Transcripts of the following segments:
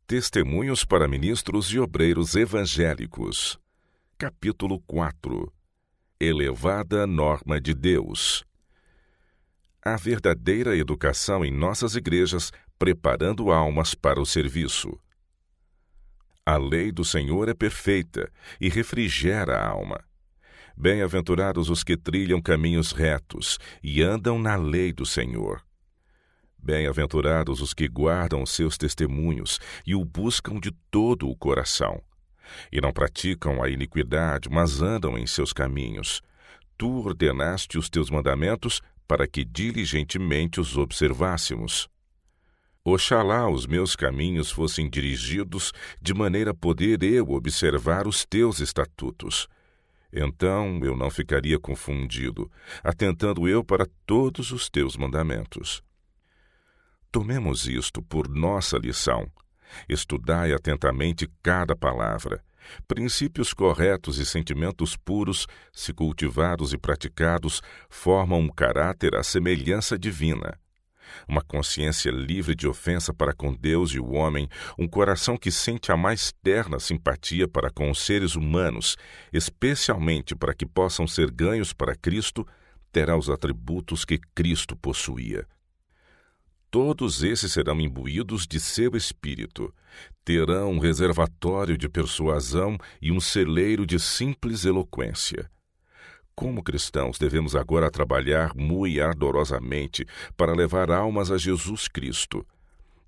Testemunhos para ministros e obreiros evangélicos. Capítulo 4. Elevada norma de Deus. A verdadeira educação em nossas igrejas, preparando almas para o serviço. A lei do Senhor é perfeita e refrigera a alma. Bem-aventurados os que trilham caminhos retos e andam na lei do Senhor. Bem-aventurados os que guardam os seus testemunhos e o buscam de todo o coração. E não praticam a iniquidade, mas andam em seus caminhos. Tu ordenaste os teus mandamentos para que diligentemente os observássemos. Oxalá os meus caminhos fossem dirigidos de maneira a poder eu observar os teus estatutos. Então eu não ficaria confundido, atentando eu para todos os teus mandamentos. Tomemos isto por nossa lição. Estudai atentamente cada palavra. Princípios corretos e sentimentos puros, se cultivados e praticados, formam um caráter à semelhança divina. Uma consciência livre de ofensa para com Deus e o homem, um coração que sente a mais terna simpatia para com os seres humanos, especialmente para que possam ser ganhos para Cristo, terá os atributos que Cristo possuía. Todos esses serão imbuídos de seu espírito, terão um reservatório de persuasão e um celeiro de simples eloquência. Como cristãos, devemos agora trabalhar muito ardorosamente para levar almas a Jesus Cristo.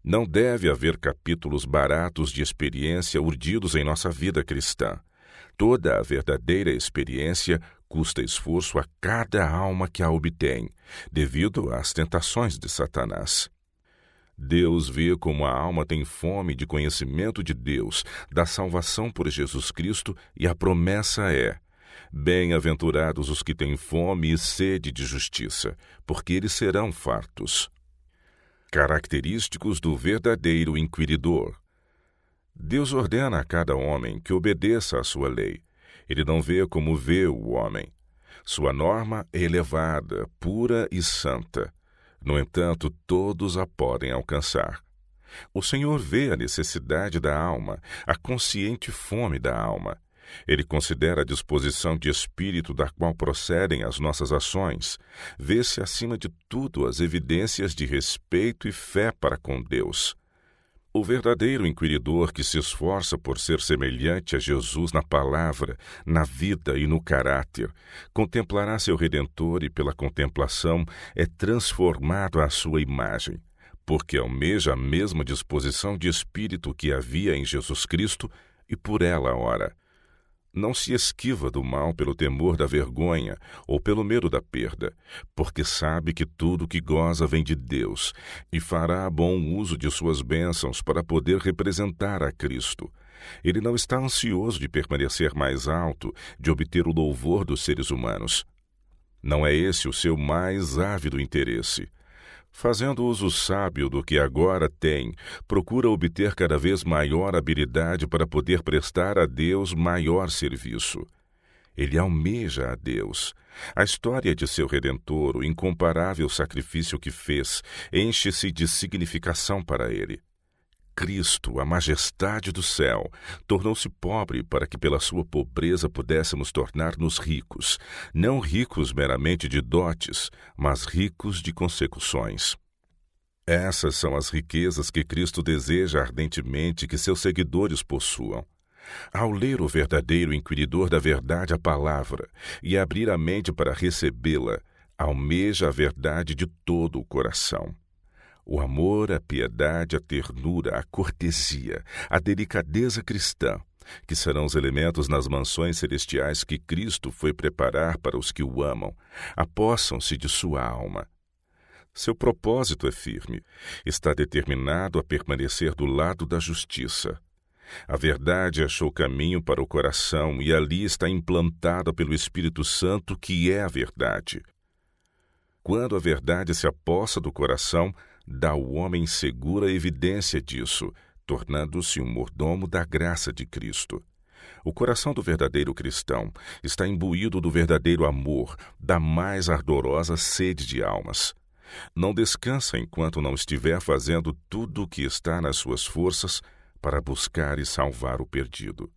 Não deve haver capítulos baratos de experiência urdidos em nossa vida cristã. Toda a verdadeira experiência custa esforço a cada alma que a obtém, devido às tentações de Satanás. Deus vê como a alma tem fome de conhecimento de Deus, da salvação por Jesus Cristo, e a promessa é: bem-aventurados os que têm fome e sede de justiça, porque eles serão fartos. Característicos do verdadeiro inquiridor. Deus ordena a cada homem que obedeça à sua lei. Ele não vê como vê o homem. Sua norma é elevada, pura e santa. No entanto, todos a podem alcançar. O Senhor vê a necessidade da alma, a consciente fome da alma. Ele considera a disposição de espírito da qual procedem as nossas ações. Vê-se, acima de tudo, as evidências de respeito e fé para com Deus. O verdadeiro inquiridor que se esforça por ser semelhante a Jesus na palavra, na vida e no caráter, contemplará seu Redentor e, pela contemplação, é transformado à sua imagem, porque almeja a mesma disposição de espírito que havia em Jesus Cristo e por ela ora. Não se esquiva do mal pelo temor da vergonha ou pelo medo da perda, porque sabe que tudo que goza vem de Deus e fará bom uso de suas bênçãos para poder representar a Cristo. Ele não está ansioso de permanecer mais alto, de obter o louvor dos seres humanos. Não é esse o seu mais ávido interesse. Fazendo uso sábio do que agora tem, procura obter cada vez maior habilidade para poder prestar a Deus maior serviço. Ele almeja a Deus. A história de seu Redentor, o incomparável sacrifício que fez, enche-se de significação para ele. Cristo, a majestade do céu, tornou-se pobre para que pela sua pobreza pudéssemos tornar-nos ricos, não ricos meramente de dotes, mas ricos de consecuções. Essas são as riquezas que Cristo deseja ardentemente que seus seguidores possuam. Ao ler o verdadeiro inquiridor da verdade a palavra e abrir a mente para recebê-la, almeja a verdade de todo o coração. O amor, a piedade, a ternura, a cortesia, a delicadeza cristã, que serão os elementos nas mansões celestiais que Cristo foi preparar para os que o amam, apossam-se de sua alma. Seu propósito é firme, está determinado a permanecer do lado da justiça. A verdade achou caminho para o coração e ali está implantada pelo Espírito Santo, que é a verdade. Quando a verdade se apossa do coração, dá ao homem segura evidência disso, tornando-se um mordomo da graça de Cristo. O coração do verdadeiro cristão está imbuído do verdadeiro amor, da mais ardorosa sede de almas. Não descansa enquanto não estiver fazendo tudo o que está nas suas forças para buscar e salvar o perdido.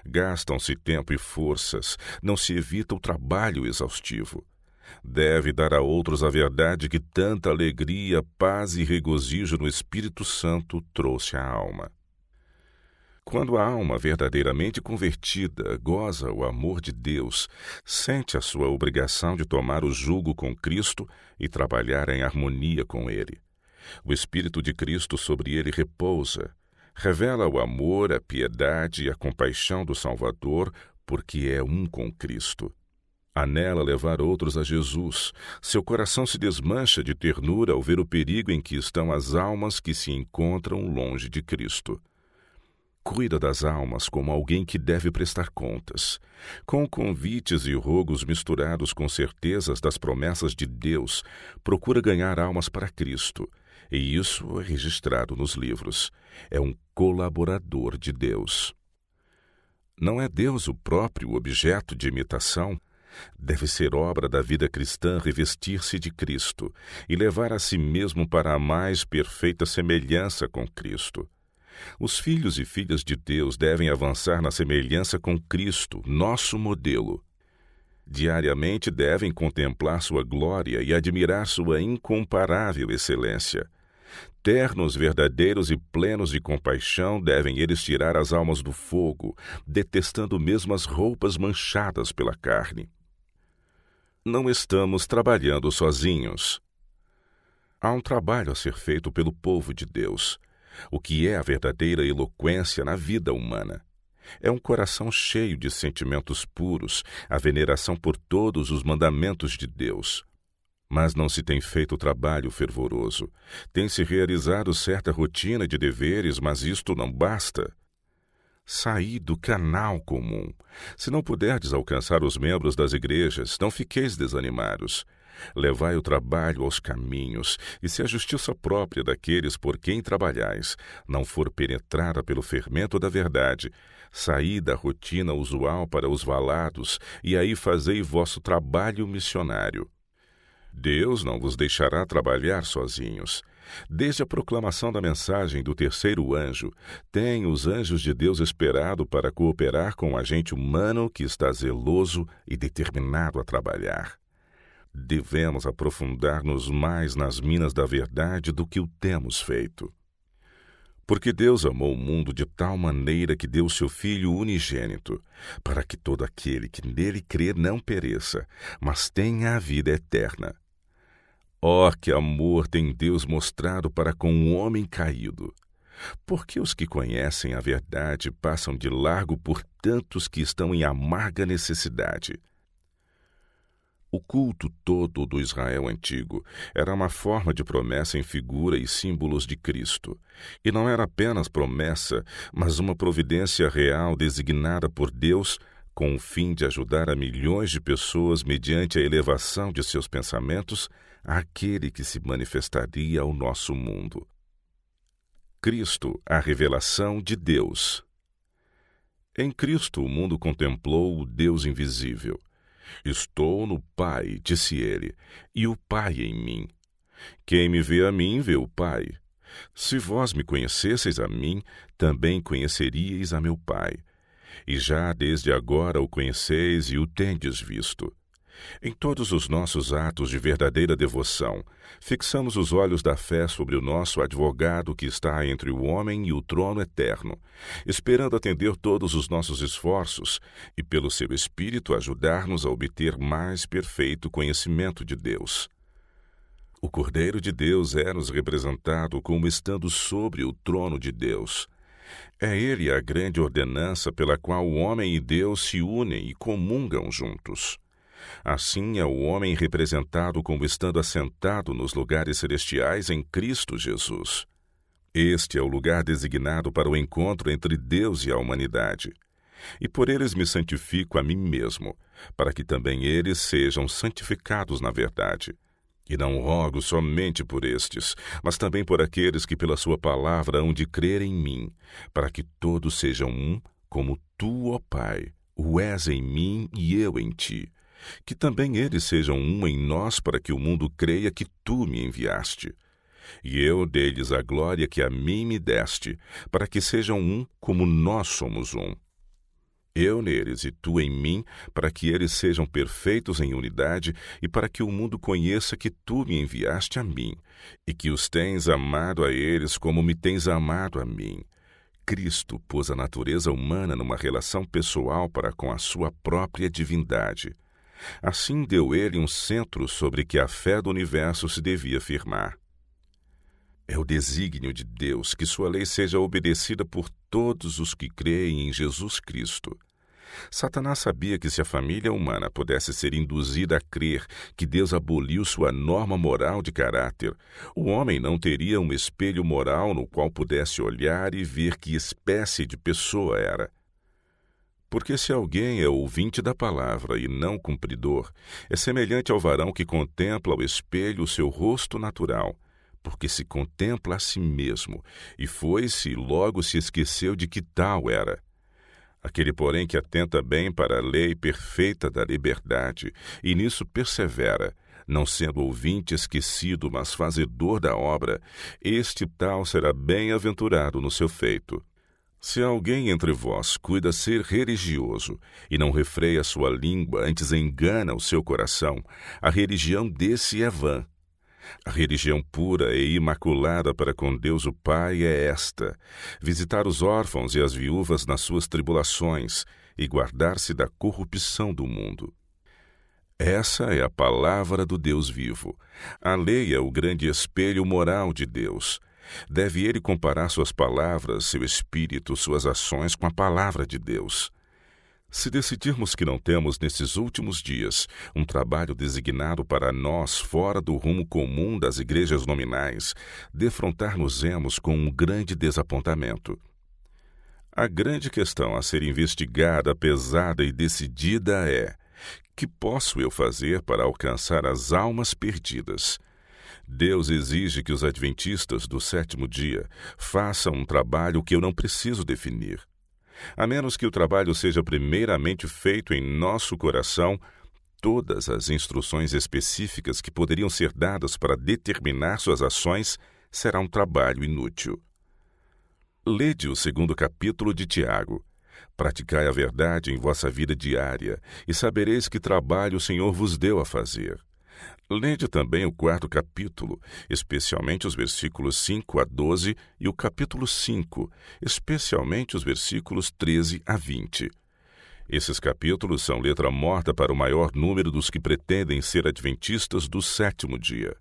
Gastam-se tempo e forças, não se evita o trabalho exaustivo. Deve dar a outros a verdade que tanta alegria, paz e regozijo no Espírito Santo trouxe à alma. Quando a alma verdadeiramente convertida goza o amor de Deus, sente a sua obrigação de tomar o jugo com Cristo e trabalhar em harmonia com Ele. O Espírito de Cristo sobre ele repousa, revela o amor, a piedade e a compaixão do Salvador, porque é um com Cristo. Anela levar outros a Jesus. Seu coração se desmancha de ternura ao ver o perigo em que estão as almas que se encontram longe de Cristo. Cuida das almas como alguém que deve prestar contas. Com convites e rogos misturados com certezas das promessas de Deus, procura ganhar almas para Cristo. E isso é registrado nos livros. É um colaborador de Deus. Não é Deus o próprio objeto de imitação? Deve ser obra da vida cristã revestir-se de Cristo e levar a si mesmo para a mais perfeita semelhança com Cristo. Os filhos e filhas de Deus devem avançar na semelhança com Cristo, nosso modelo. Diariamente devem contemplar sua glória e admirar sua incomparável excelência. Ternos, verdadeiros e plenos de compaixão, devem eles tirar as almas do fogo, detestando mesmo as roupas manchadas pela carne. Não estamos trabalhando sozinhos. Há um trabalho a ser feito pelo povo de Deus. O que é a verdadeira eloquência na vida humana? É um coração cheio de sentimentos puros, a veneração por todos os mandamentos de Deus. Mas não se tem feito trabalho fervoroso. Tem-se realizado certa rotina de deveres, mas isto não basta. Saí do canal comum. Se não puderdes alcançar os membros das igrejas, não fiqueis desanimados. Levai o trabalho aos caminhos, e se a justiça própria daqueles por quem trabalhais não for penetrada pelo fermento da verdade, saí da rotina usual para os valados, e aí fazei vosso trabalho missionário. Deus não vos deixará trabalhar sozinhos. Desde a proclamação da mensagem do terceiro anjo, têm os anjos de Deus esperado para cooperar com o agente humano que está zeloso e determinado a trabalhar. Devemos aprofundar-nos mais nas minas da verdade do que o temos feito. Porque Deus amou o mundo de tal maneira que deu seu Filho unigênito, para que todo aquele que nele crê não pereça, mas tenha a vida eterna. Oh, que amor tem Deus mostrado para com o homem caído! Porque os que conhecem a verdade passam de largo por tantos que estão em amarga necessidade. O culto todo do Israel antigo era uma forma de promessa em figura e símbolos de Cristo. E não era apenas promessa, mas uma providência real designada por Deus com o fim de ajudar a milhões de pessoas mediante a elevação de seus pensamentos àquele que se manifestaria ao nosso mundo. Cristo, a revelação de Deus. Em Cristo o mundo contemplou o Deus invisível. Estou no Pai, disse ele, e o Pai em mim. Quem me vê a mim, vê o Pai. Se vós me conhecesseis a mim, também conheceríeis a meu Pai. E já desde agora o conheceis e o tendes visto. Em todos os nossos atos de verdadeira devoção, fixamos os olhos da fé sobre o nosso advogado que está entre o homem e o trono eterno, esperando atender todos os nossos esforços e, pelo seu Espírito, ajudar-nos a obter mais perfeito conhecimento de Deus. O Cordeiro de Deus é-nos representado como estando sobre o trono de Deus. É ele a grande ordenança pela qual o homem e Deus se unem e comungam juntos. Assim é o homem representado como estando assentado nos lugares celestiais em Cristo Jesus. Este é o lugar designado para o encontro entre Deus e a humanidade. E por eles me santifico a mim mesmo, para que também eles sejam santificados na verdade. E não rogo somente por estes, mas também por aqueles que pela sua palavra hão de crer em mim, para que todos sejam um, como tu, ó Pai, o és em mim e eu em ti. Que também eles sejam um em nós, para que o mundo creia que tu me enviaste. e eu dei-lhes a glória que a mim me deste, para que sejam um como nós somos um. Eu neles e tu em mim, para que eles sejam perfeitos em unidade e para que o mundo conheça que tu me enviaste a mim e que os tens amado a eles como me tens amado a mim. Cristo pôs a natureza humana numa relação pessoal para com a sua própria divindade. Assim deu ele um centro sobre que a fé do universo se devia firmar. É o desígnio de Deus que sua lei seja obedecida por todos os que creem em Jesus Cristo. Satanás sabia que se a família humana pudesse ser induzida a crer que Deus aboliu sua norma moral de caráter, o homem não teria um espelho moral no qual pudesse olhar e ver que espécie de pessoa era. Porque se alguém é ouvinte da palavra e não cumpridor, é semelhante ao varão que contempla ao espelho o seu rosto natural, porque se contempla a si mesmo, e foi-se e logo se esqueceu de que tal era. Aquele, porém, que atenta bem para a lei perfeita da liberdade, e nisso persevera, não sendo ouvinte esquecido, mas fazedor da obra, este tal será bem-aventurado no seu feito. Se alguém entre vós cuida ser religioso, e não refreia sua língua, antes engana o seu coração, a religião desse é vã. A religião pura e imaculada para com Deus o Pai é esta: visitar os órfãos e as viúvas nas suas tribulações e guardar-se da corrupção do mundo. Essa é a palavra do Deus vivo. A lei é o grande espelho moral de Deus. Deve ele comparar suas palavras, seu espírito, suas ações com a palavra de Deus. Se decidirmos que não temos nesses últimos dias um trabalho designado para nós fora do rumo comum das igrejas nominais, defrontar-nos-emos com um grande desapontamento. A grande questão a ser investigada, pesada e decidida é: que posso eu fazer para alcançar as almas perdidas? Deus exige que os adventistas do sétimo dia façam um trabalho que eu não preciso definir. A menos que o trabalho seja primeiramente feito em nosso coração, todas as instruções específicas que poderiam ser dadas para determinar suas ações será um trabalho inútil. Lede o 2º capítulo de Tiago. Praticai a verdade em vossa vida diária, e sabereis que trabalho o Senhor vos deu a fazer. Lede também o 4º capítulo, especialmente os versículos 5 a 12, e o capítulo 5, especialmente os versículos 13 a 20. Esses capítulos são letra morta para o maior número dos que pretendem ser adventistas do sétimo dia.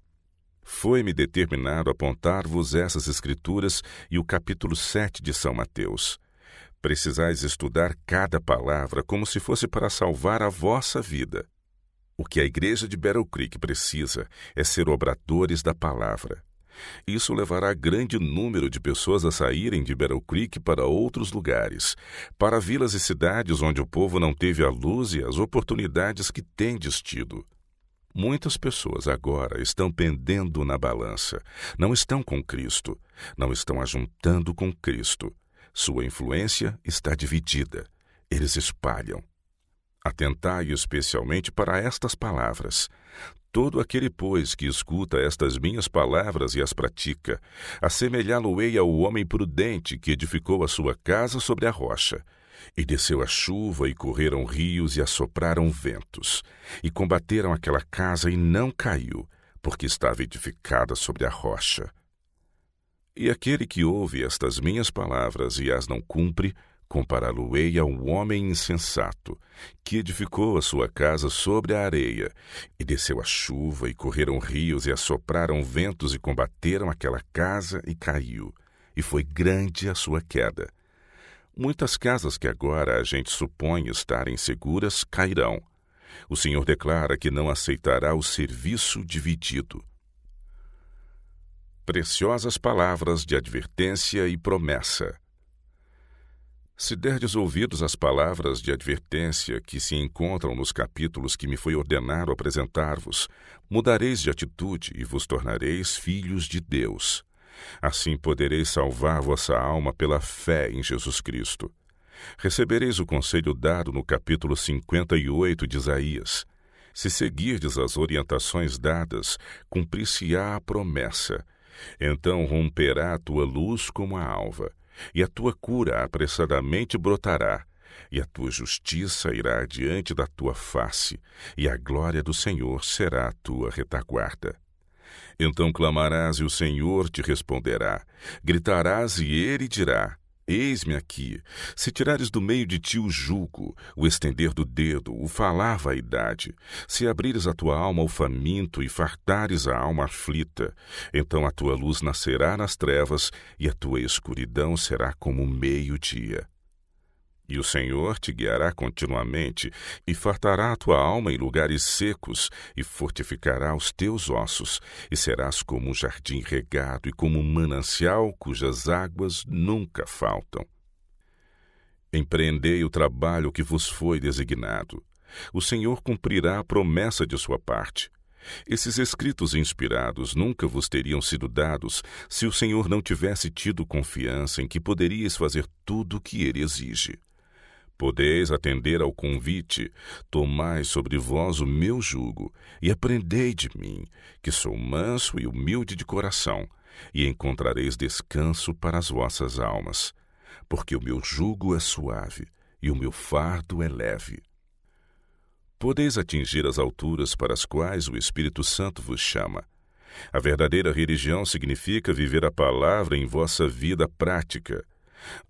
Foi-me determinado apontar-vos essas escrituras e o capítulo 7 de São Mateus. Precisais estudar cada palavra como se fosse para salvar a vossa vida. O que a igreja de Battle Creek precisa é ser obradores da palavra. Isso levará grande número de pessoas a saírem de Battle Creek para outros lugares, para vilas e cidades onde o povo não teve a luz e as oportunidades que tendes tido. Muitas pessoas agora estão pendendo na balança, não estão com Cristo, não estão ajuntando com Cristo. Sua influência está dividida, eles espalham. Atentai especialmente para estas palavras. Todo aquele, pois, que escuta estas minhas palavras e as pratica, assemelhá-lo-ei ao homem prudente que edificou a sua casa sobre a rocha. E desceu a chuva, e correram rios, e assopraram ventos, e combateram aquela casa, e não caiu, porque estava edificada sobre a rocha. E aquele que ouve estas minhas palavras e as não cumpre, compará-lo-ei a um homem insensato, que edificou a sua casa sobre a areia, e desceu a chuva, e correram rios, e assopraram ventos, e combateram aquela casa, e caiu, e foi grande a sua queda. Muitas casas que agora a gente supõe estarem seguras cairão. O Senhor declara que não aceitará o serviço dividido. Preciosas palavras de advertência e promessa. Se derdes ouvidos às palavras de advertência que se encontram nos capítulos que me foi ordenado apresentar-vos, mudareis de atitude e vos tornareis filhos de Deus. Assim podereis salvar vossa alma pela fé em Jesus Cristo. Recebereis o conselho dado no capítulo 58 de Isaías. Se seguirdes as orientações dadas, cumprir-se-á a promessa. Então romperá a tua luz como a alva, e a tua cura apressadamente brotará, e a tua justiça irá diante da tua face, e a glória do Senhor será a tua retaguarda. Então clamarás e o Senhor te responderá, gritarás e ele dirá: Eis-me aqui. Se tirares do meio de ti o jugo, o estender do dedo, o falar vaidade, se abrires a tua alma ao faminto e fartares a alma aflita, então a tua luz nascerá nas trevas e a tua escuridão será como o meio-dia. E o Senhor te guiará continuamente, e fartará a tua alma em lugares secos, e fortificará os teus ossos, e serás como um jardim regado, e como um manancial cujas águas nunca faltam. Empreendei o trabalho que vos foi designado. O Senhor cumprirá a promessa de sua parte. Esses escritos inspirados nunca vos teriam sido dados se o Senhor não tivesse tido confiança em que poderíeis fazer tudo o que ele exige. Podeis atender ao convite, tomai sobre vós o meu jugo, e aprendei de mim, que sou manso e humilde de coração, e encontrareis descanso para as vossas almas, porque o meu jugo é suave, e o meu fardo é leve. Podeis atingir as alturas para as quais o Espírito Santo vos chama. A verdadeira religião significa viver a palavra em vossa vida prática.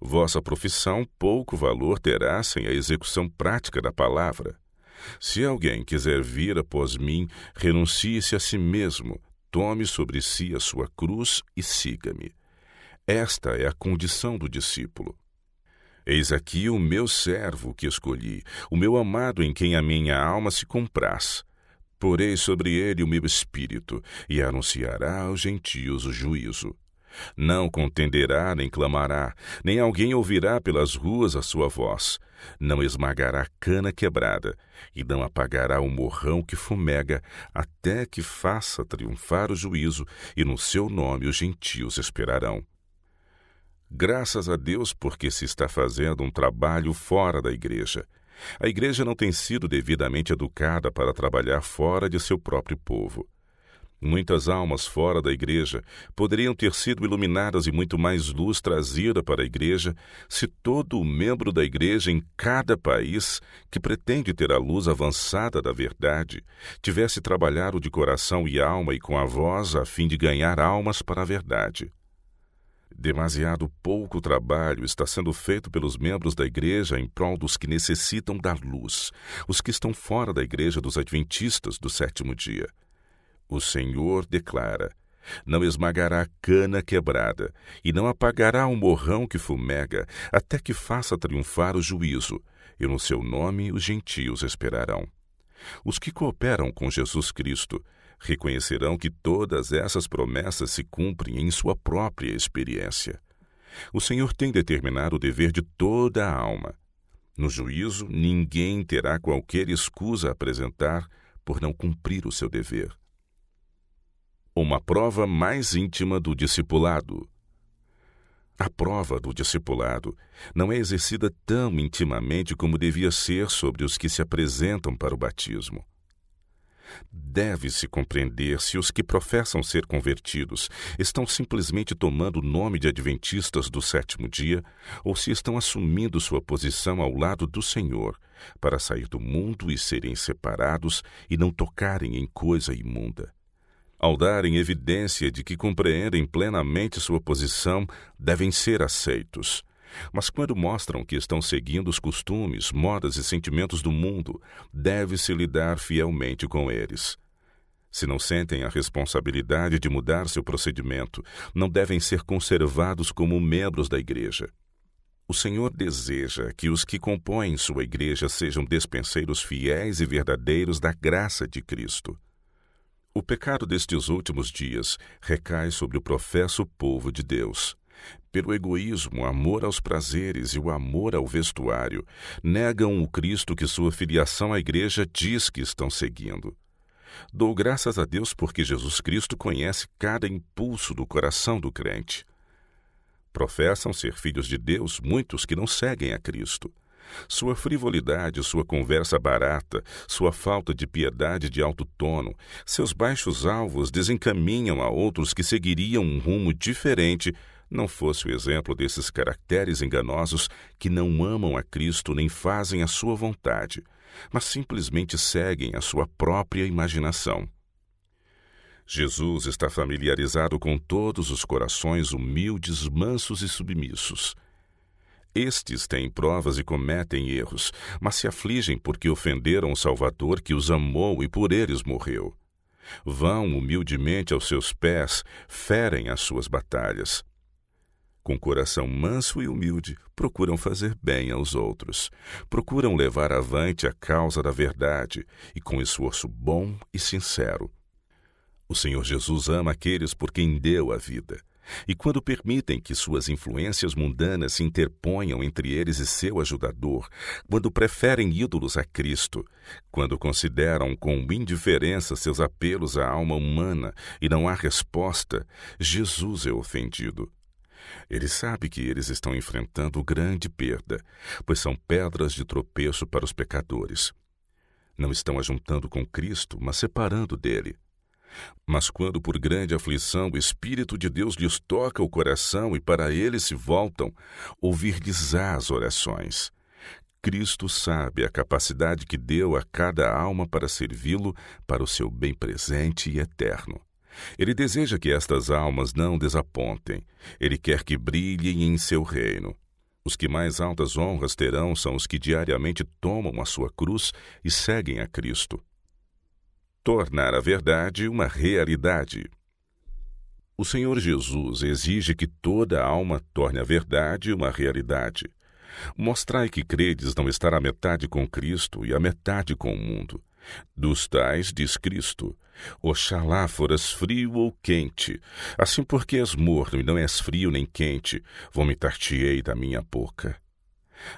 Vossa profissão pouco valor terá sem a execução prática da palavra. Se alguém quiser vir após mim, renuncie-se a si mesmo, tome sobre si a sua cruz e siga-me. Esta é a condição do discípulo. Eis aqui o meu servo que escolhi, o meu amado em quem a minha alma se compraz. Porei sobre ele o meu espírito, e anunciará aos gentios o juízo. Não contenderá nem clamará, nem alguém ouvirá pelas ruas a sua voz. Não esmagará cana quebrada, e não apagará o morrão que fumega, até que faça triunfar o juízo, e no seu nome os gentios esperarão. Graças a Deus porque se está fazendo um trabalho fora da igreja. A igreja não tem sido devidamente educada para trabalhar fora de seu próprio povo. Muitas almas fora da igreja poderiam ter sido iluminadas e muito mais luz trazida para a igreja se todo membro da igreja em cada país que pretende ter a luz avançada da verdade tivesse trabalhado de coração e alma e com a voz a fim de ganhar almas para a verdade. Demasiado pouco trabalho está sendo feito pelos membros da igreja em prol dos que necessitam da luz, os que estão fora da igreja dos adventistas do sétimo dia. O Senhor declara: não esmagará cana quebrada, e não apagará o morrão que fumega, até que faça triunfar o juízo, e no seu nome os gentios esperarão. Os que cooperam com Jesus Cristo reconhecerão que todas essas promessas se cumprem em sua própria experiência. O Senhor tem determinado o dever de toda a alma. No juízo, ninguém terá qualquer escusa a apresentar por não cumprir o seu dever. Uma prova mais íntima do discipulado. A prova do discipulado não é exercida tão intimamente como devia ser sobre os que se apresentam para o batismo. Deve-se compreender se os que professam ser convertidos estão simplesmente tomando o nome de adventistas do sétimo dia ou se estão assumindo sua posição ao lado do Senhor para sair do mundo e serem separados e não tocarem em coisa imunda. Ao darem evidência de que compreendem plenamente sua posição, devem ser aceitos. Mas quando mostram que estão seguindo os costumes, modas e sentimentos do mundo, deve-se lidar fielmente com eles. Se não sentem a responsabilidade de mudar seu procedimento, não devem ser conservados como membros da igreja. O Senhor deseja que os que compõem sua igreja sejam despenseiros fiéis e verdadeiros da graça de Cristo. O pecado destes últimos dias recai sobre o professo povo de Deus. Pelo egoísmo, o amor aos prazeres e o amor ao vestuário, negam o Cristo que sua filiação à igreja diz que estão seguindo. Dou graças a Deus porque Jesus Cristo conhece cada impulso do coração do crente. Professam ser filhos de Deus muitos que não seguem a Cristo. Sua frivolidade, sua conversa barata, sua falta de piedade de alto tono, seus baixos alvos desencaminham a outros que seguiriam um rumo diferente, não fosse o exemplo desses caracteres enganosos que não amam a Cristo nem fazem a sua vontade, mas simplesmente seguem a sua própria imaginação. Jesus está familiarizado com todos os corações humildes, mansos e submissos. Estes têm provas e cometem erros, mas se afligem porque ofenderam o Salvador que os amou e por eles morreu. Vão humildemente aos seus pés, ferem as suas batalhas. Com coração manso e humilde, procuram fazer bem aos outros. Procuram levar avante a causa da verdade e com esforço bom e sincero. O Senhor Jesus ama aqueles por quem deu a vida. E quando permitem que suas influências mundanas se interponham entre eles e seu ajudador, quando preferem ídolos a Cristo, quando consideram com indiferença seus apelos à alma humana e não há resposta, Jesus é ofendido. Ele sabe que eles estão enfrentando grande perda, pois são pedras de tropeço para os pecadores. Não estão ajuntando com Cristo, mas separando dele. Mas quando por grande aflição o Espírito de Deus lhes toca o coração e para ele se voltam, ouvir-lhes-á as orações. Cristo sabe a capacidade que deu a cada alma para servi-lo para o seu bem presente e eterno. Ele deseja que estas almas não desapontem. Ele quer que brilhem em seu reino. Os que mais altas honras terão são os que diariamente tomam a sua cruz e seguem a Cristo. Tornar a verdade uma realidade. O Senhor Jesus exige que toda alma torne a verdade uma realidade. Mostrai que credes não estar a metade com Cristo e a metade com o mundo. Dos tais, diz Cristo, oxalá foras frio ou quente, assim porque és morno e não és frio nem quente, vomitar-te-ei da minha boca.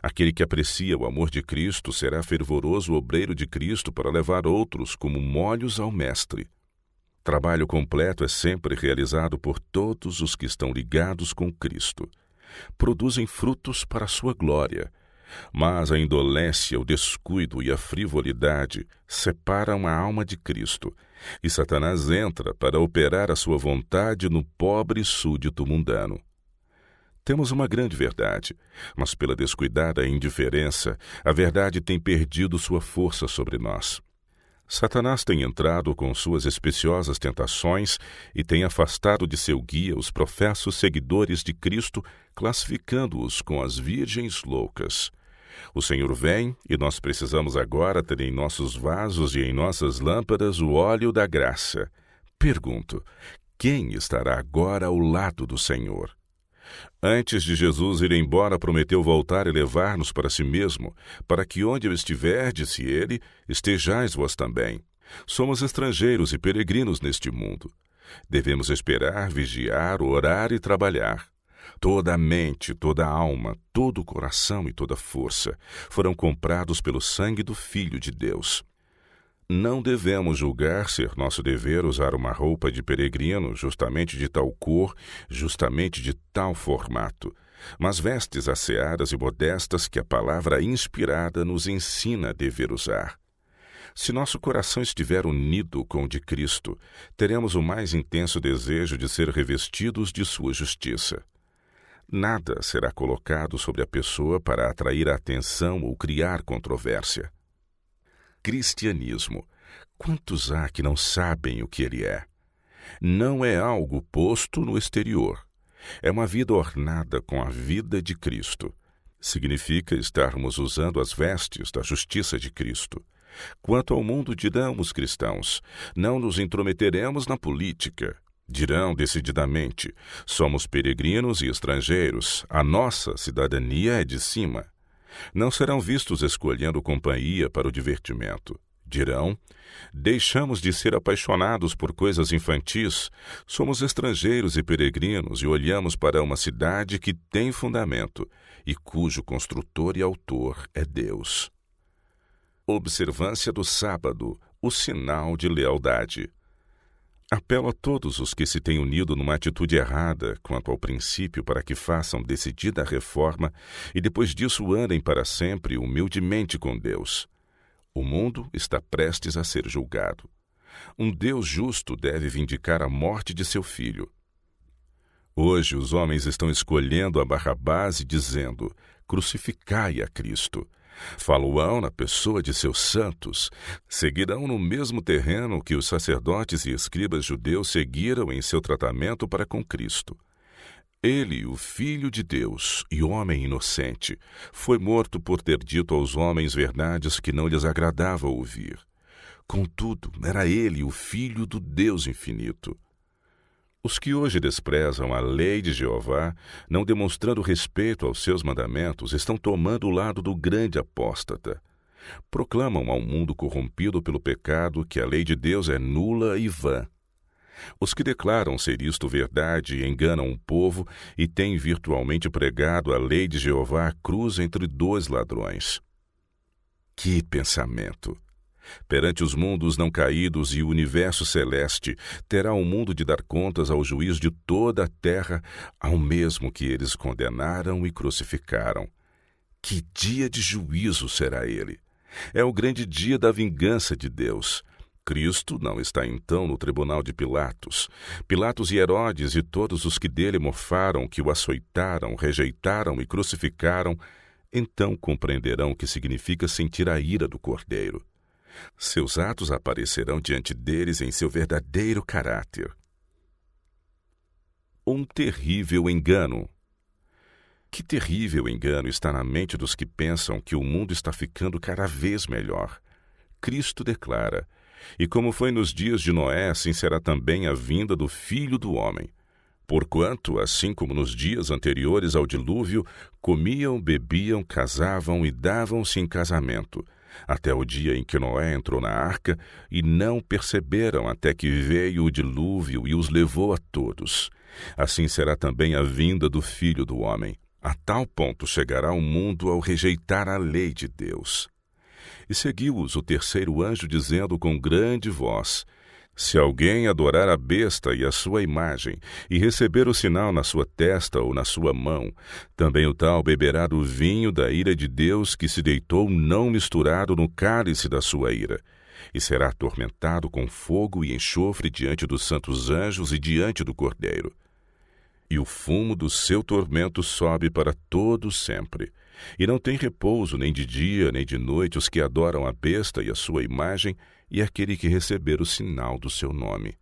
Aquele que aprecia o amor de Cristo será fervoroso obreiro de Cristo para levar outros como molhos ao Mestre. Trabalho completo é sempre realizado por todos os que estão ligados com Cristo. Produzem frutos para a sua glória. Mas a indolência, o descuido e a frivolidade separam a alma de Cristo, e Satanás entra para operar a sua vontade no pobre súdito mundano. Temos uma grande verdade, mas pela descuidada indiferença, a verdade tem perdido sua força sobre nós. Satanás tem entrado com suas especiosas tentações e tem afastado de seu guia os professos seguidores de Cristo, classificando-os com as virgens loucas. O Senhor vem e nós precisamos agora ter em nossos vasos e em nossas lâmpadas o óleo da graça. Pergunto, quem estará agora ao lado do Senhor? Antes de Jesus ir embora, prometeu voltar e levar-nos para si mesmo, para que onde eu estiver, disse ele, estejais vós também. Somos estrangeiros e peregrinos neste mundo. Devemos esperar, vigiar, orar e trabalhar. Toda a mente, toda a alma, todo o coração e toda a força foram comprados pelo sangue do Filho de Deus. Não devemos julgar ser nosso dever usar uma roupa de peregrino justamente de tal cor, justamente de tal formato, mas vestes asseadas e modestas que a palavra inspirada nos ensina a dever usar. Se nosso coração estiver unido com o de Cristo, teremos o mais intenso desejo de ser revestidos de sua justiça. Nada será colocado sobre a pessoa para atrair a atenção ou criar controvérsia. Cristianismo. Quantos há que não sabem o que ele é? Não é algo posto no exterior. É uma vida ornada com a vida de Cristo. Significa estarmos usando as vestes da justiça de Cristo. Quanto ao mundo, dirão os cristãos, não nos intrometeremos na política. Dirão decididamente, somos peregrinos e estrangeiros, a nossa cidadania é de cima. Não serão vistos escolhendo companhia para o divertimento. Dirão, deixamos de ser apaixonados por coisas infantis, somos estrangeiros e peregrinos e olhamos para uma cidade que tem fundamento e cujo construtor e autor é Deus. Observância do sábado, o sinal de lealdade. Apelo a todos os que se têm unido numa atitude errada quanto ao princípio para que façam decidida reforma e depois disso andem para sempre humildemente com Deus. O mundo está prestes a ser julgado. Um Deus justo deve vindicar a morte de seu filho. Hoje os homens estão escolhendo a Barrabás e dizendo: crucificai a Cristo. Faloão na pessoa de seus santos, seguirão no mesmo terreno que os sacerdotes e escribas judeus seguiram em seu tratamento para com Cristo. Ele, o Filho de Deus e homem inocente, foi morto por ter dito aos homens verdades que não lhes agradava ouvir. Contudo, era ele o Filho do Deus infinito. Os que hoje desprezam a lei de Jeová, não demonstrando respeito aos seus mandamentos, estão tomando o lado do grande apóstata. Proclamam ao mundo corrompido pelo pecado que a lei de Deus é nula e vã. Os que declaram ser isto verdade enganam o povo e têm virtualmente pregado a lei de Jeová à cruz entre dois ladrões. Que pensamento! Perante os mundos não caídos e o universo celeste, terá o mundo de dar contas ao juiz de toda a terra, ao mesmo que eles condenaram e crucificaram. Que dia de juízo será ele! É o grande dia da vingança de Deus. Cristo não está então no tribunal de Pilatos. Pilatos e Herodes e todos os que dele mofaram, que o açoitaram, rejeitaram e crucificaram, então compreenderão o que significa sentir a ira do Cordeiro. Seus atos aparecerão diante deles em seu verdadeiro caráter. Um terrível engano. Que terrível engano está na mente dos que pensam que o mundo está ficando cada vez melhor. Cristo declara: e como foi nos dias de Noé, assim será também a vinda do Filho do Homem. Porquanto, assim como nos dias anteriores ao dilúvio, comiam, bebiam, casavam e davam-se em casamento, até o dia em que Noé entrou na arca, e não perceberam até que veio o dilúvio e os levou a todos. Assim será também a vinda do Filho do Homem. A tal ponto chegará o mundo ao rejeitar a lei de Deus. E seguiu-os o terceiro anjo dizendo com grande voz: se alguém adorar a besta e a sua imagem, e receber o sinal na sua testa ou na sua mão, também o tal beberá do vinho da ira de Deus que se deitou não misturado no cálice da sua ira, e será atormentado com fogo e enxofre diante dos santos anjos e diante do Cordeiro. E o fumo do seu tormento sobe para todo sempre. E não tem repouso nem de dia nem de noite os que adoram a besta e a sua imagem, e aquele que receber o sinal do seu nome.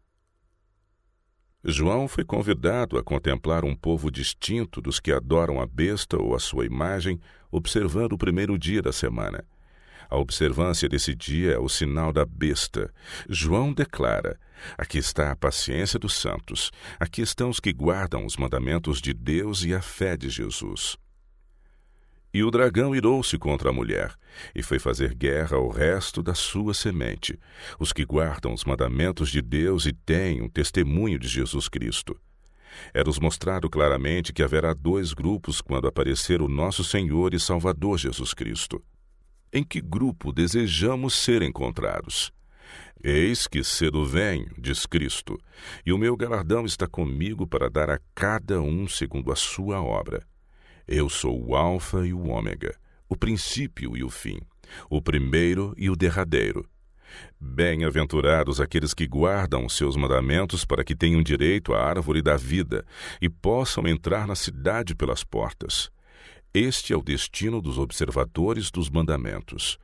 João foi convidado a contemplar um povo distinto dos que adoram a besta ou a sua imagem, observando o primeiro dia da semana. A observância desse dia é o sinal da besta. João declara: aqui está a paciência dos santos, aqui estão os que guardam os mandamentos de Deus e a fé de Jesus. E o dragão irou-se contra a mulher, e foi fazer guerra ao resto da sua semente, os que guardam os mandamentos de Deus e têm um testemunho de Jesus Cristo. Era-nos mostrado claramente que haverá dois grupos quando aparecer o nosso Senhor e Salvador Jesus Cristo. Em que grupo desejamos ser encontrados? Eis que cedo venho, diz Cristo, e o meu galardão está comigo para dar a cada um segundo a sua obra. Eu sou o Alfa e o Ômega, o princípio e o fim, o primeiro e o derradeiro. Bem-aventurados aqueles que guardam os seus mandamentos para que tenham direito à árvore da vida e possam entrar na cidade pelas portas. Este é o destino dos observadores dos mandamentos.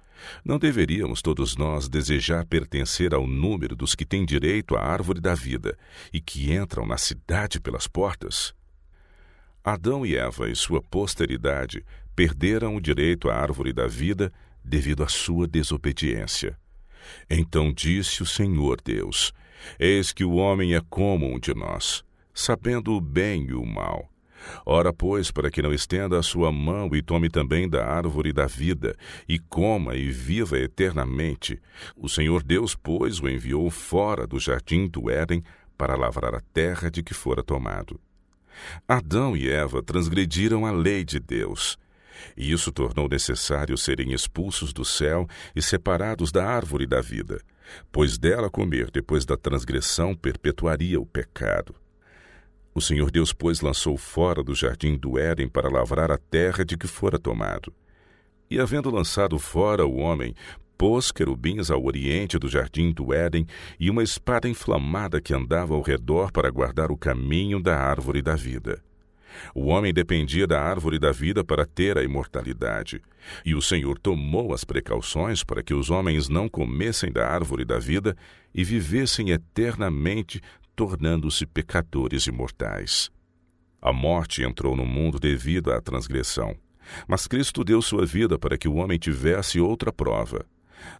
Não deveríamos todos nós desejar pertencer ao número dos que têm direito à árvore da vida e que entram na cidade pelas portas? Adão e Eva e sua posteridade perderam o direito à árvore da vida devido à sua desobediência. Então disse o Senhor Deus: eis que o homem é como um de nós, sabendo o bem e o mal. Ora, pois, para que não estenda a sua mão e tome também da árvore da vida, e coma e viva eternamente, o Senhor Deus, pois, o enviou fora do jardim do Éden para lavrar a terra de que fora tomado. Adão e Eva transgrediram a lei de Deus, e isso tornou necessário serem expulsos do céu e separados da árvore da vida, pois dela comer depois da transgressão perpetuaria o pecado. O Senhor Deus, pois, lançou fora do jardim do Éden para lavrar a terra de que fora tomado. E havendo lançado fora o homem, pôs querubins ao oriente do jardim do Éden e uma espada inflamada que andava ao redor para guardar o caminho da árvore da vida. O homem dependia da árvore da vida para ter a imortalidade. E o Senhor tomou as precauções para que os homens não comessem da árvore da vida e vivessem eternamente, tornando-se pecadores imortais. A morte entrou no mundo devido à transgressão. Mas Cristo deu sua vida para que o homem tivesse outra prova.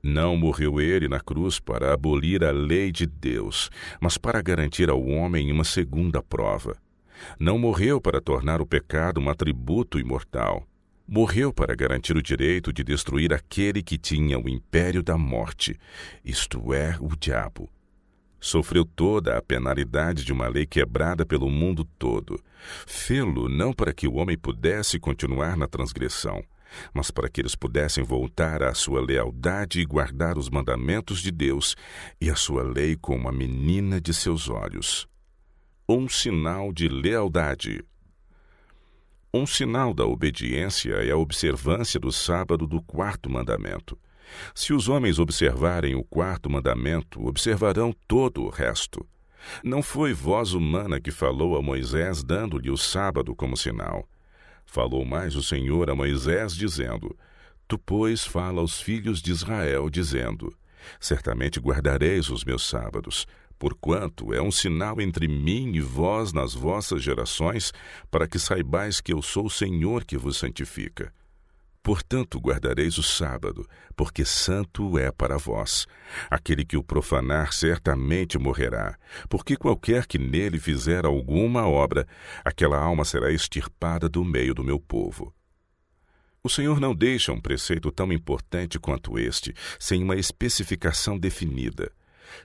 Não morreu ele na cruz para abolir a lei de Deus, mas para garantir ao homem uma segunda prova. Não morreu para tornar o pecado um atributo imortal. Morreu para garantir o direito de destruir aquele que tinha o império da morte, isto é, o diabo. Sofreu toda a penalidade de uma lei quebrada pelo mundo todo. Fê-lo não para que o homem pudesse continuar na transgressão, mas para que eles pudessem voltar à sua lealdade e guardar os mandamentos de Deus e a sua lei como a menina de seus olhos. Um sinal de lealdade. Um sinal da obediência é a observância do sábado do quarto mandamento. Se os homens observarem o quarto mandamento, observarão todo o resto. Não foi voz humana que falou a Moisés, dando-lhe o sábado como sinal. Falou mais o Senhor a Moisés, dizendo: Tu, pois, fala aos filhos de Israel, dizendo: Certamente guardareis os meus sábados, porquanto é um sinal entre mim e vós nas vossas gerações, para que saibais que eu sou o Senhor que vos santifica. Portanto, guardareis o sábado, porque santo é para vós. Aquele que o profanar certamente morrerá, porque qualquer que nele fizer alguma obra, aquela alma será extirpada do meio do meu povo. O Senhor não deixa um preceito tão importante quanto este, sem uma especificação definida.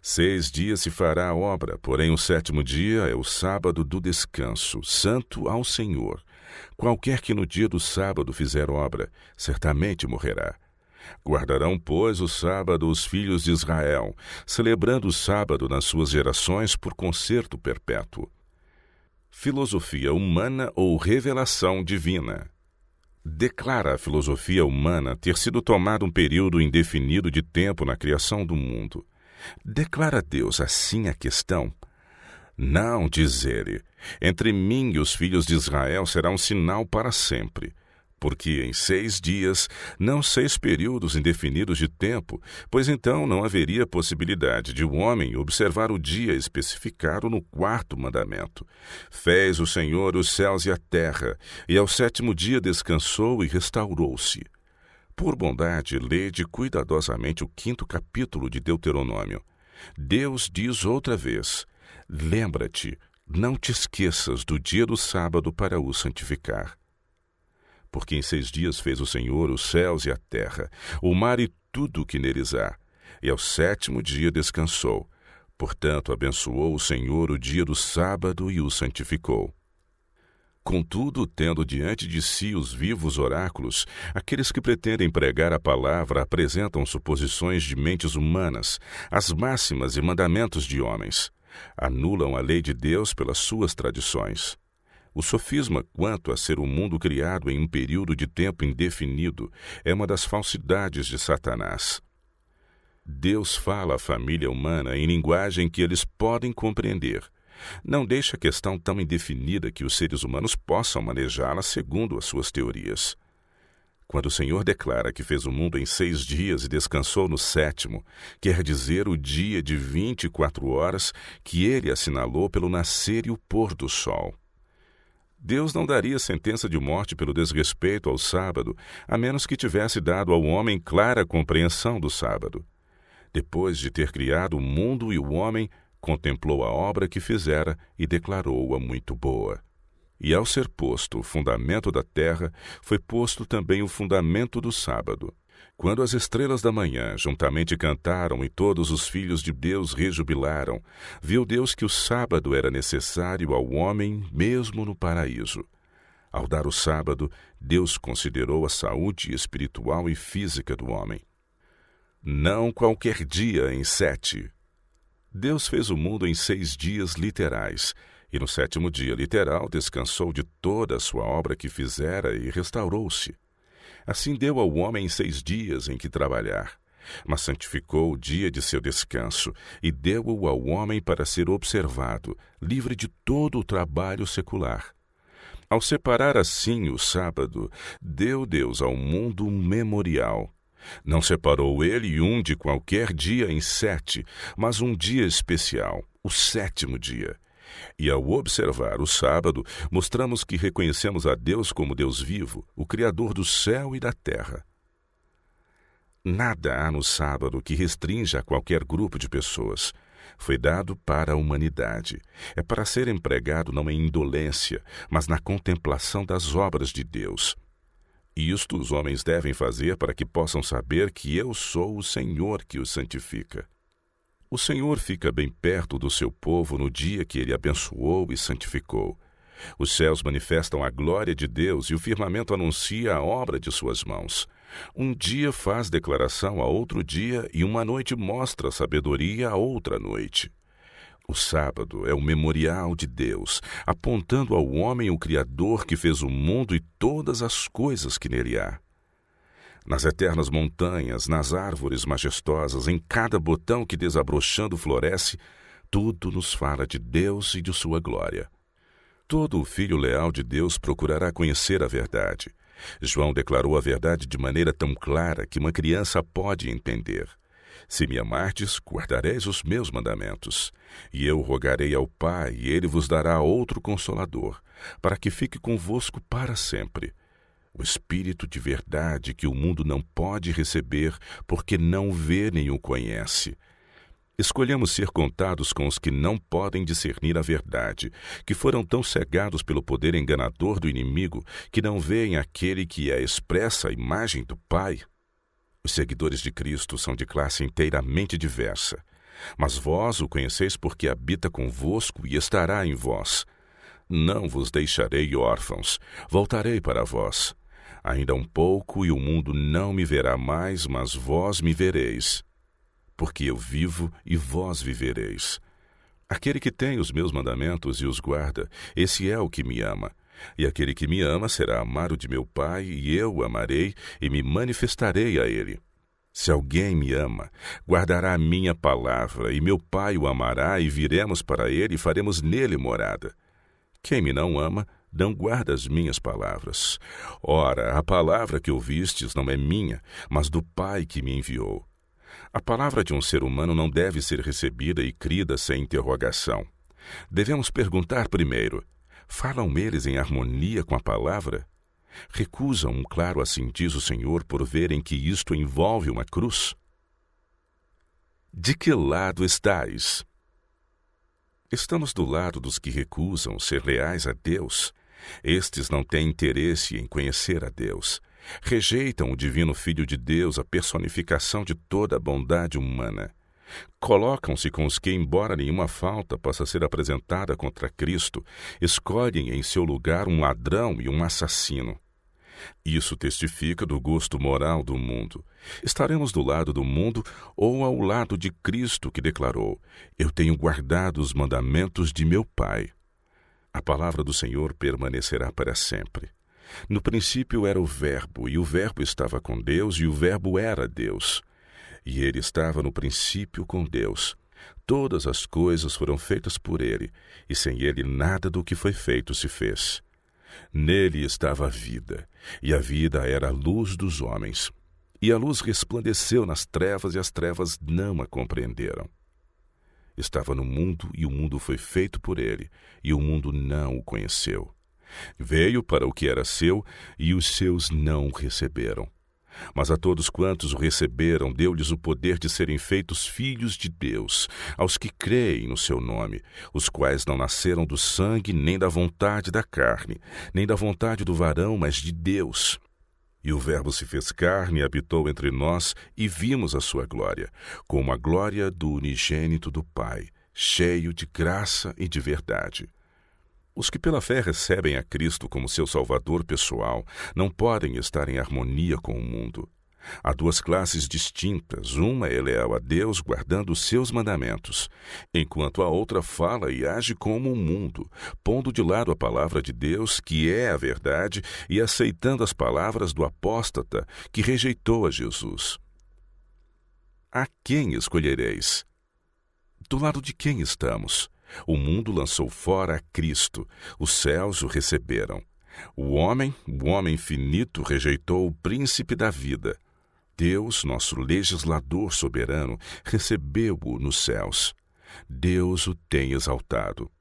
6 dias se fará a obra, porém o 7º dia é o sábado do descanso, santo ao Senhor. Qualquer que no dia do sábado fizer obra, certamente morrerá. Guardarão, pois, o sábado os filhos de Israel, celebrando o sábado nas suas gerações por concerto perpétuo. Filosofia humana ou revelação divina. Declara a filosofia humana ter sido tomado um período indefinido de tempo na criação do mundo. Declara Deus assim a questão? Não, diz ele, entre mim e os filhos de Israel será um sinal para sempre, porque em 6 dias, não 6 períodos indefinidos de tempo, pois então não haveria possibilidade de o homem observar o dia especificado no 4º mandamento. Fez o Senhor os céus e a terra, e ao 7º dia descansou e restaurou-se. Por bondade, lede cuidadosamente o 5º capítulo de Deuteronômio. Deus diz outra vez: Lembra-te, não te esqueças do dia do sábado para o santificar. Porque em 6 dias fez o Senhor os céus e a terra, o mar e tudo o que neles há, e ao 7º dia descansou. Portanto, abençoou o Senhor o dia do sábado e o santificou. Contudo, tendo diante de si os vivos oráculos, aqueles que pretendem pregar a palavra apresentam suposições de mentes humanas, as máximas e mandamentos de homens. Anulam a lei de Deus pelas suas tradições. O sofisma quanto a ser o mundo criado em um período de tempo indefinido é uma das falsidades de Satanás. Deus fala à família humana em linguagem que eles podem compreender. Não deixa a questão tão indefinida que os seres humanos possam manejá-la segundo as suas teorias. Quando o Senhor declara que fez o mundo em 6 dias e descansou no 7º, quer dizer o dia de 24 horas que ele assinalou pelo nascer e o pôr do sol. Deus não daria sentença de morte pelo desrespeito ao sábado, a menos que tivesse dado ao homem clara compreensão do sábado. Depois de ter criado o mundo e o homem, contemplou a obra que fizera e declarou-a muito boa. E ao ser posto o fundamento da terra, foi posto também o fundamento do sábado. Quando as estrelas da manhã juntamente cantaram e todos os filhos de Deus rejubilaram, viu Deus que o sábado era necessário ao homem mesmo no paraíso. Ao dar o sábado, Deus considerou a saúde espiritual e física do homem. não qualquer dia em 7. Deus fez o mundo em 6 dias literais, e no 7º dia literal descansou de toda a sua obra que fizera e restaurou-se. Assim deu ao homem 6 dias em que trabalhar, mas santificou o dia de seu descanso e deu-o ao homem para ser observado, livre de todo o trabalho secular. Ao separar assim o sábado, deu Deus ao mundo um memorial. Não separou ele um de qualquer dia em 7, mas um dia especial, o 7º dia. E ao observar o sábado, mostramos que reconhecemos a Deus como Deus vivo, o Criador do céu e da terra. Nada há no sábado que restrinja a qualquer grupo de pessoas. Foi dado para a humanidade. É para ser empregado não em indolência, mas na contemplação das obras de Deus. Isto os homens devem fazer para que possam saber que eu sou o Senhor que os santifica. O Senhor fica bem perto do seu povo no dia que ele abençoou e santificou. Os céus manifestam a glória de Deus e o firmamento anuncia a obra de suas mãos. Um dia faz declaração a outro dia e uma noite mostra sabedoria a outra noite. O sábado é o memorial de Deus, apontando ao homem o Criador que fez o mundo e todas as coisas que nele há. Nas eternas montanhas, nas árvores majestosas, em cada botão que desabrochando floresce, tudo nos fala de Deus e de sua glória. Todo o filho leal de Deus procurará conhecer a verdade. João declarou a verdade de maneira tão clara que uma criança pode entender. Se me amardes, guardareis os meus mandamentos. E eu rogarei ao Pai, e ele vos dará outro Consolador, para que fique convosco para sempre. O Espírito de verdade que o mundo não pode receber, porque não o vê nem o conhece. Escolhemos ser contados com os que não podem discernir a verdade, que foram tão cegados pelo poder enganador do inimigo que não veem aquele que é a expressa imagem do Pai. Os seguidores de Cristo são de classe inteiramente diversa, mas vós o conheceis porque habita convosco e estará em vós. Não vos deixarei órfãos, voltarei para vós. Ainda um pouco e o mundo não me verá mais, mas vós me vereis. Porque eu vivo e vós vivereis. Aquele que tem os meus mandamentos e os guarda, esse é o que me ama. E aquele que me ama será amado de meu Pai, e eu o amarei e me manifestarei a ele. Se alguém me ama, guardará a minha palavra, e meu Pai o amará, e viremos para ele e faremos nele morada. Quem me não ama, não guarda as minhas palavras. Ora, a palavra que ouvistes não é minha, mas do Pai que me enviou. A palavra de um ser humano não deve ser recebida e crida sem interrogação. Devemos perguntar primeiro: falam eles em harmonia com a palavra? Recusam um claro assim diz o Senhor por verem que isto envolve uma cruz? De que lado estais? Estamos do lado dos que recusam ser leais a Deus. Estes não têm interesse em conhecer a Deus. Rejeitam o divino Filho de Deus, a personificação de toda a bondade humana. Colocam-se com os que, embora nenhuma falta possa ser apresentada contra Cristo, escolhem em seu lugar um ladrão e um assassino. Isso testifica do gosto moral do mundo. Estaremos do lado do mundo ou ao lado de Cristo, que declarou: eu tenho guardado os mandamentos de meu Pai. A palavra do Senhor permanecerá para sempre. No princípio era o Verbo, e o Verbo estava com Deus, e o Verbo era Deus. E ele estava no princípio com Deus. Todas as coisas foram feitas por ele, e sem ele nada do que foi feito se fez. Nele estava a vida, e a vida era a luz dos homens. E a luz resplandeceu nas trevas, e as trevas não a compreenderam. Estava no mundo, e o mundo foi feito por ele, e o mundo não o conheceu. Veio para o que era seu, e os seus não o receberam. Mas a todos quantos o receberam, deu-lhes o poder de serem feitos filhos de Deus, aos que creem no seu nome, os quais não nasceram do sangue, nem da vontade da carne, nem da vontade do varão, mas de Deus. E o Verbo se fez carne e habitou entre nós, e vimos a sua glória, como a glória do unigênito do Pai, cheio de graça e de verdade. Os que pela fé recebem a Cristo como seu Salvador pessoal não podem estar em harmonia com o mundo. Há duas classes distintas. Uma é leal a Deus, guardando os seus mandamentos, enquanto a outra fala e age como o mundo, pondo de lado a palavra de Deus, que é a verdade, e aceitando as palavras do apóstata, que rejeitou a Jesus. A quem escolhereis? Do lado de quem estamos? O mundo lançou fora a Cristo, os céus o receberam. O homem finito, rejeitou o príncipe da vida. Deus, nosso legislador soberano, recebeu-o nos céus. Deus o tem exaltado.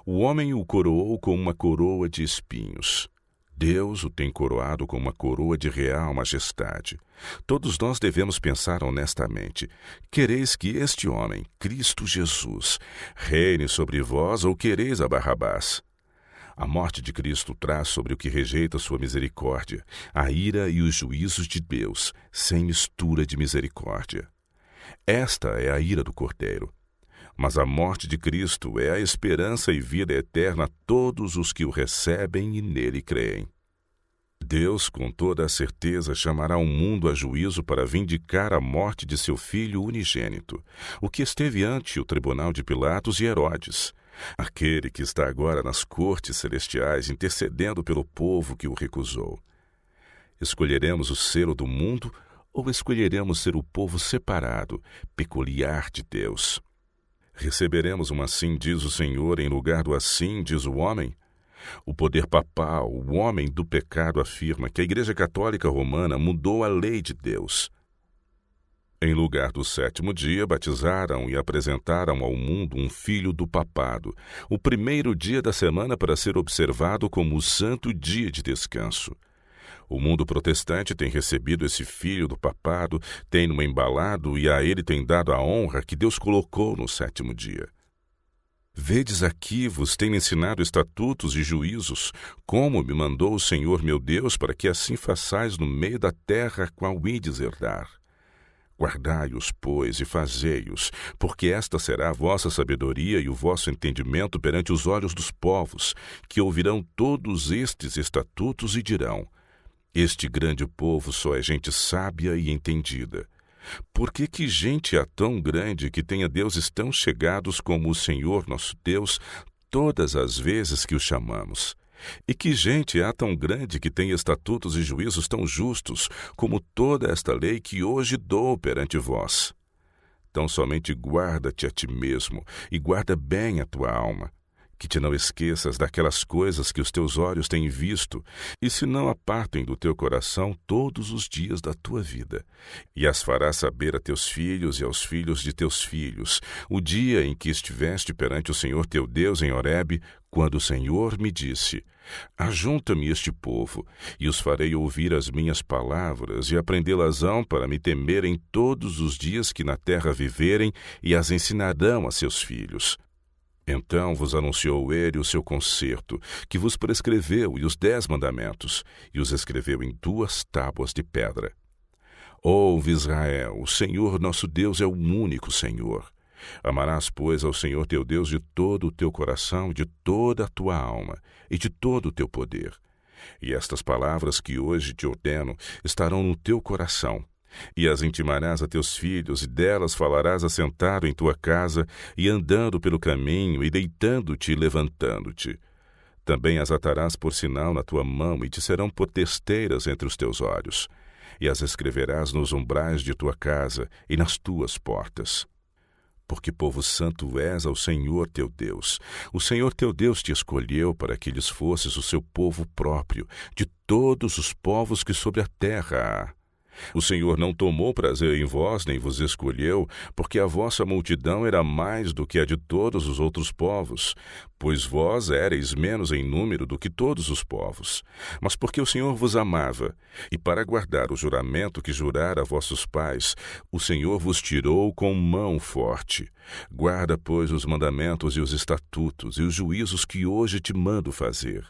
O homem o coroou com uma coroa de espinhos. Deus o tem coroado com uma coroa de real majestade. Todos nós devemos pensar honestamente: quereis que este homem, Cristo Jesus, reine sobre vós ou quereis a Barrabás? A morte de Cristo traz sobre o que rejeita sua misericórdia a ira e os juízos de Deus, sem mistura de misericórdia. Esta é a ira do Cordeiro. Mas a morte de Cristo é a esperança e vida eterna a todos os que o recebem e nele creem. Deus, com toda a certeza, chamará o mundo a juízo para vindicar a morte de seu Filho unigênito, o que esteve ante o tribunal de Pilatos e Herodes, aquele que está agora nas cortes celestiais intercedendo pelo povo que o recusou. Escolheremos o selo do mundo ou escolheremos ser o povo separado, peculiar de Deus? Receberemos um assim diz o Senhor em lugar do assim diz o homem? O poder papal, o homem do pecado, afirma que a Igreja Católica Romana mudou a lei de Deus. Em lugar do 7º dia, batizaram e apresentaram ao mundo um filho do papado, o primeiro dia da semana para ser observado como o santo dia de descanso. O mundo protestante tem recebido esse filho do papado, tem-no embalado e a ele tem dado a honra que Deus colocou no 7º dia. Vedes aqui, vos tenho ensinado estatutos e juízos, como me mandou o Senhor meu Deus, para que assim façais no meio da terra a qual ides herdar. Guardai-os, pois, e fazei-os, porque esta será a vossa sabedoria e o vosso entendimento perante os olhos dos povos, que ouvirão todos estes estatutos e dirão: este grande povo só é gente sábia e entendida. Por que gente há tão grande que tenha deuses tão chegados como o Senhor nosso Deus todas as vezes que o chamamos? E que gente há tão grande que tenha estatutos e juízos tão justos como toda esta lei que hoje dou perante vós? Tão somente guarda-te a ti mesmo e guarda bem a tua alma, que te não esqueças daquelas coisas que os teus olhos têm visto, e se não apartem do teu coração todos os dias da tua vida, e as farás saber a teus filhos e aos filhos de teus filhos, o dia em que estiveste perante o Senhor teu Deus em Horebe, quando o Senhor me disse: ajunta-me este povo, e os farei ouvir as minhas palavras, e aprendê-las-ão para me temerem todos os dias que na terra viverem, e as ensinarão a seus filhos. Então vos anunciou ele o seu concerto, que vos prescreveu, e os 10 mandamentos, e os escreveu em 2 tábuas de pedra. Ouve, Israel, o Senhor nosso Deus é o único Senhor. Amarás, pois, ao Senhor teu Deus de todo o teu coração, de toda a tua alma, e de todo o teu poder. E estas palavras que hoje te ordeno estarão no teu coração, e as intimarás a teus filhos, e delas falarás assentado em tua casa, e andando pelo caminho, e deitando-te e levantando-te. Também as atarás por sinal na tua mão, e te serão por testeiras entre os teus olhos. E as escreverás nos umbrais de tua casa e nas tuas portas. Porque povo santo és ao Senhor teu Deus. O Senhor teu Deus te escolheu para que lhes fosses o seu povo próprio, de todos os povos que sobre a terra há. O Senhor não tomou prazer em vós, nem vos escolheu, porque a vossa multidão era mais do que a de todos os outros povos, pois vós éreis menos em número do que todos os povos. Mas porque o Senhor vos amava, e para guardar o juramento que jurara a vossos pais, o Senhor vos tirou com mão forte. Guarda, pois, os mandamentos e os estatutos e os juízos que hoje te mando fazer.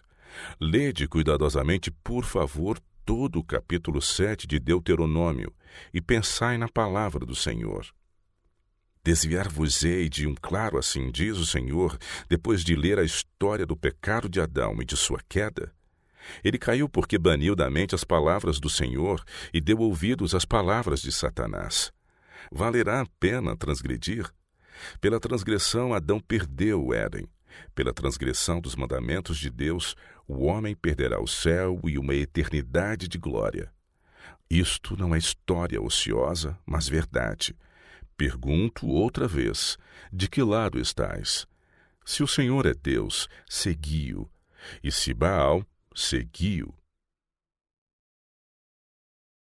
Lede cuidadosamente, por favor, todo o capítulo 7 de Deuteronômio, e pensai na palavra do Senhor. Desviar-vos-ei de um claro assim diz o Senhor, depois de ler a história do pecado de Adão e de sua queda? Ele caiu porque baniu da mente as palavras do Senhor e deu ouvidos às palavras de Satanás. Valerá a pena transgredir? Pela transgressão, Adão perdeu o Éden. Pela transgressão dos mandamentos de Deus, o homem perderá o céu e uma eternidade de glória. Isto não é história ociosa, mas verdade. Pergunto outra vez, de que lado estás? Se o Senhor é Deus, segui-o, e se Baal, segui-o.